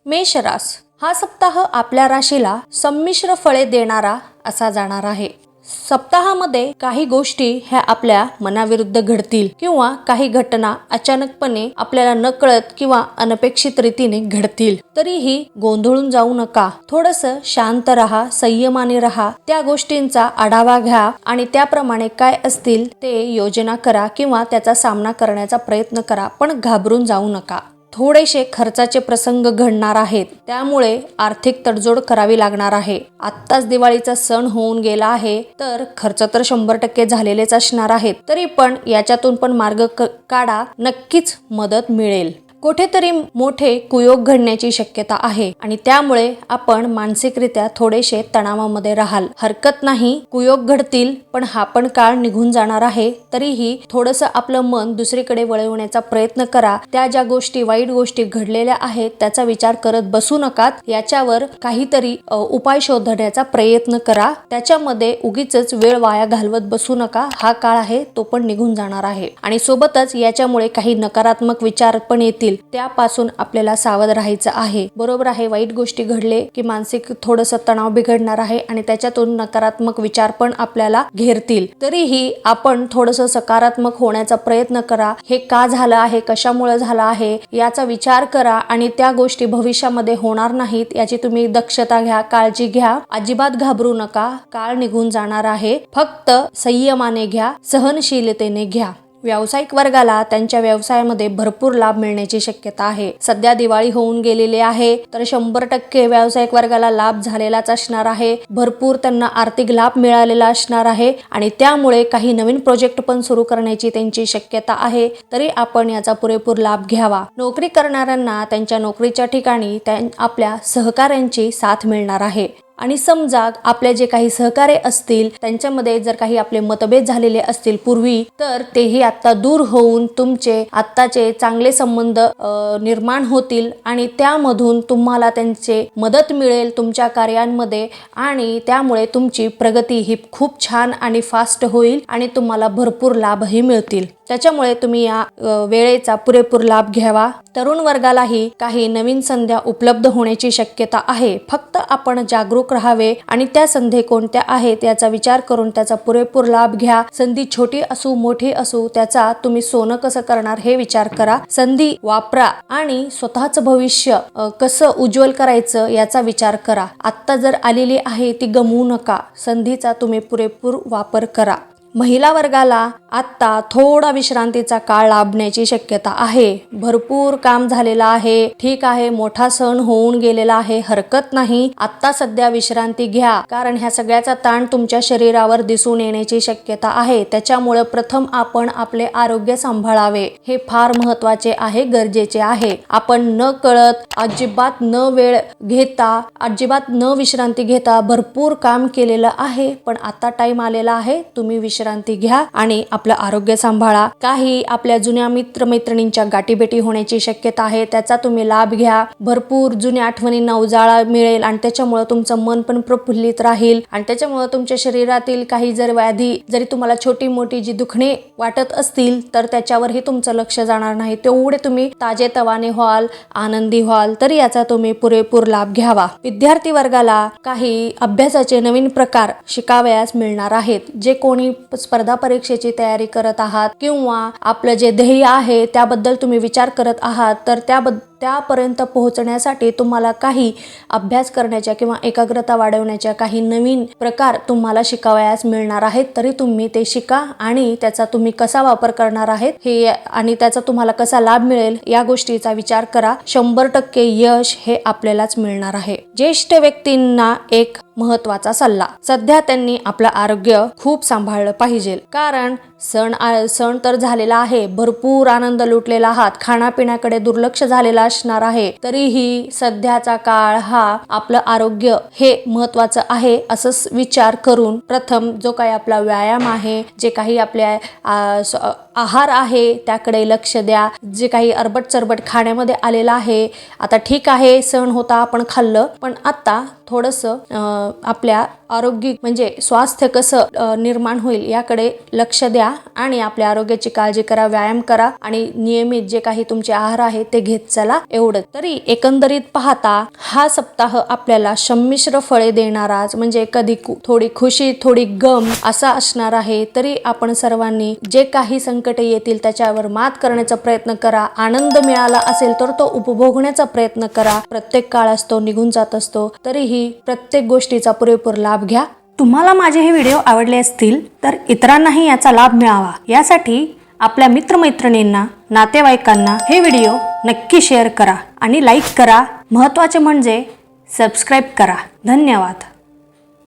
मेष रास हा सप्ताह आपल्या राशीला संमिश्र फळे देणारा असा जाणार आहे। सप्ताहामध्ये काही गोष्टी ह्या आपल्या मनाविरुद्ध घडतील किंवा काही घटना अचानकपणे आपल्याला नकळत किंवा अनपेक्षित रीतीने घडतील। तरीही गोंधळून जाऊ नका, थोडंसं शांत राहा, संयमाने राहा, त्या गोष्टींचा आढावा घ्या आणि त्याप्रमाणे काय असतील ते योजना करा किंवा त्याचा सामना करण्याचा प्रयत्न करा, पण घाबरून जाऊ नका। थोडेसे खर्चाचे प्रसंग घडणार आहेत, त्यामुळे आर्थिक तडजोड करावी लागणार आहे। आत्ताच दिवाळीचा सण होऊन गेला आहे, तर खर्च तर 100% झालेलेच असणार आहेत, तरी पण याच्यातून पण मार्ग काढा, नक्कीच मदत मिळेल। कुठेतरी मोठे कुयोग घडण्याची शक्यता आहे आणि त्यामुळे आपण मानसिकरित्या थोडेसे तणावामध्ये राहाल। हरकत नाही, कुयोग घडतील, पण हा पण काळ निघून जाणार आहे। तरीही थोडंसं आपलं मन दुसरीकडे वळवण्याचा प्रयत्न करा। त्या ज्या गोष्टी वाईट गोष्टी घडलेल्या आहेत त्याचा विचार करत बसू नका, याच्यावर काहीतरी उपाय शोधण्याचा प्रयत्न करा। त्याच्यामध्ये उगीचच वेळ वाया घालवत बसू नका। हा काळ आहे तो पण निघून जाणार आहे आणि सोबतच याच्यामुळे काही नकारात्मक विचार पण येतील, त्यापासून आपल्याला सावध राहायचं आहे। बरोबर आहे, वाईट गोष्टी घडले की मानसिक थोडंसं तणाव बिघडणार आहे आणि त्याच्यातून नकारात्मक विचार पण आपल्याला घेरतील। तरीही आपण थोडंसं सकारात्मक होण्याचा प्रयत्न करा। हे का झालं आहे, कशामुळे झालं आहे याचा विचार करा आणि त्या गोष्टी भविष्यामध्ये होणार नाहीत याची तुम्ही दक्षता घ्या, काळजी घ्या। अजिबात घाबरू नका, काळ निघून जाणार आहे, फक्त संयमाने घ्या, सहनशीलतेने घ्या। व्यावसायिक वर्गाला त्यांच्या व्यवसायामध्ये भरपूर लाभ मिळण्याची शक्यता आहे। सध्या दिवाळी होऊन गेलेली आहे, तर 100% व्यावसायिक वर्गाला लाभ झालेलाच असणार आहे। भरपूर त्यांना आर्थिक लाभ मिळालेला असणार आहे आणि त्यामुळे काही नवीन प्रोजेक्ट पण सुरू करण्याची त्यांची शक्यता आहे, तरी आपण याचा पुरेपूर लाभ घ्यावा। नोकरी करणाऱ्यांना त्यांच्या नोकरीच्या ठिकाणी आपल्या सहकाऱ्यांची साथ मिळणार आहे आणि समजा आपले जे काही सहकार्य असतील त्यांच्यामध्ये जर काही आपले मतभेद झालेले असतील पूर्वी, तर तेही आता दूर होऊन तुमचे आत्ताचे चांगले संबंध निर्माण होतील आणि त्यामधून तुम्हाला त्यांचे मदत मिळेल तुमच्या कार्यांमध्ये आणि त्यामुळे तुमची प्रगती ही खूप छान आणि फास्ट होईल आणि तुम्हाला भरपूर लाभही मिळतील। त्याच्यामुळे तुम्ही या वेळेचा पुरेपूर लाभ घ्यावा। तरुण वर्गालाही काही नवीन संधी उपलब्ध होण्याची शक्यता आहे, फक्त आपण जागरूक राहावे आणि त्या संधी कोणत्या आहेत याचा विचार करून त्याचा पुरेपूर लाभ घ्या। संधी छोटी असू मोठी असू, त्याचा तुम्ही सोनं कसं करणार हे विचार करा। संधी वापरा आणि स्वतःचं भविष्य कसं उज्ज्वल करायचं याचा विचार करा। आत्ता जर आलेली आहे ती गमवू नका, संधीचा तुम्ही पुरेपूर वापर करा। महिला वर्गाला आता थोडा विश्रांतीचा काळ लाभण्याची शक्यता आहे। भरपूर काम झालेलं आहे, ठीक आहे, मोठा सण होऊन गेलेला आहे, हरकत नाही, आता सध्या विश्रांती घ्या, कारण ह्या सगळ्याचा ताण तुमच्या शरीरावर दिसून येण्याची शक्यता आहे। त्याच्यामुळे प्रथम आपण आपले आरोग्य सांभाळावे, हे फार महत्त्वाचे आहे, गरजेचे आहे। आपण न कळत अजिबात न वेळ घेता, अजिबात न विश्रांती घेता भरपूर काम केलेलं आहे, पण आता टाइम आलेला आहे, तुम्ही विश्रांती घ्या आणि आपलं आरोग्य सांभाळा। काही आपल्या जुन्या मित्र-मैत्रिणींच्या गाठीभेटी होण्याची शक्यता आहे, त्याचा तुम्ही लाभ घ्या। भरपूर जुन्या आठवणींना उजाळा मिळेल आणि त्याच्यामुळे तुमचं मन पण प्रफुल्लित राहील आणि त्याच्यामुळे तुमच्या शरीरातील काही जर व्याधी, जरी तुम्हाला छोटी मोठी जी दुखणे वाटत असतील तर त्याच्यावरही तुमचं लक्ष जाणार नाही, तेवढे तुम्ही ताजेतवाने व्हाल, आनंदी व्हाल, तरी याचा तुम्ही पुरेपूर लाभ घ्यावा। विद्यार्थी वर्गाला काही अभ्यासाचे नवीन प्रकार शिकावयास मिळणार आहेत। जे कोणी स्पर्धा परीक्षेची तयारी करत आहात किंवा आपलं जे ध्येय आहे त्याबद्दल तुम्ही विचार करत आहात, तर त्यापर्यंत पोहोचण्यासाठी तुम्हाला काही अभ्यास करण्याच्या किंवा एकाग्रता वाढवण्याच्या काही नवीन प्रकार तुम्हाला शिकावयास मिळणार आहेत, तरी तुम्ही ते शिका आणि त्याचा तुम्ही कसा वापर करणार आहेत हे आणि त्याचा तुम्हाला कसा लाभ मिळेल या गोष्टीचा विचार करा। 100% यश हे आपल्यालाच मिळणार आहे। ज्येष्ठ व्यक्तींना एक महत्त्वाचा सल्ला, सध्या त्यांनी आपलं आरोग्य खूप सांभाळलं पाहिजे, कारण सण तर झालेला आहे, भरपूर आनंद लुटलेला आहात, खाण्यापिण्याकडे दुर्लक्ष झालेला असणार आहे, तरीही सध्याचा काळ हा आपलं आरोग्य हे महत्त्वाचं आहे असं विचार करून प्रथम जो काही आपला व्यायाम आहे, जे काही आपल्या आहार आहे त्याकडे लक्ष द्या. जे काही अरबट चरबट खाण्यामध्ये आलेलं आहे, आता ठीक आहे सण होता आपण खाल्लं, पण आता थोडंसं आपल्या आरोग्य म्हणजे स्वास्थ्य कसं निर्माण होईल याकडे लक्ष द्या आणि आपल्या आरोग्याची काळजी करा, व्यायाम करा आणि नियमित जे काही तुमचे आहार आहे ते घेत चला. एवढं तरी एकंदरीत पाहता हा सप्ताह आपल्याला संमिश्र फळे देणारा, म्हणजे कधी थोडी खुशी थोडी गम असा असणार आहे. तरी आपण सर्वांनी जे काही संकटे येतील त्याच्यावर मात करण्याचा प्रयत्न करा. आनंद मिळाला असेल तर तो उपभोगण्याचा प्रयत्न करा. प्रत्येक काळ असतो, निघून जात असतो, तरीही प्रत्येक गोष्टीचा पुरेपूर लाभ घ्या. तुम्हाला माझे हे व्हिडिओ आवडले असतील तर इतरांनाही याचा लाभ मिळावा यासाठी आपल्या मित्रमैत्रिणींना, नातेवाईकांना हे व्हिडिओ नक्की शेअर करा आणि लाईक करा. महत्त्वाचे म्हणजे सबस्क्राईब करा. धन्यवाद.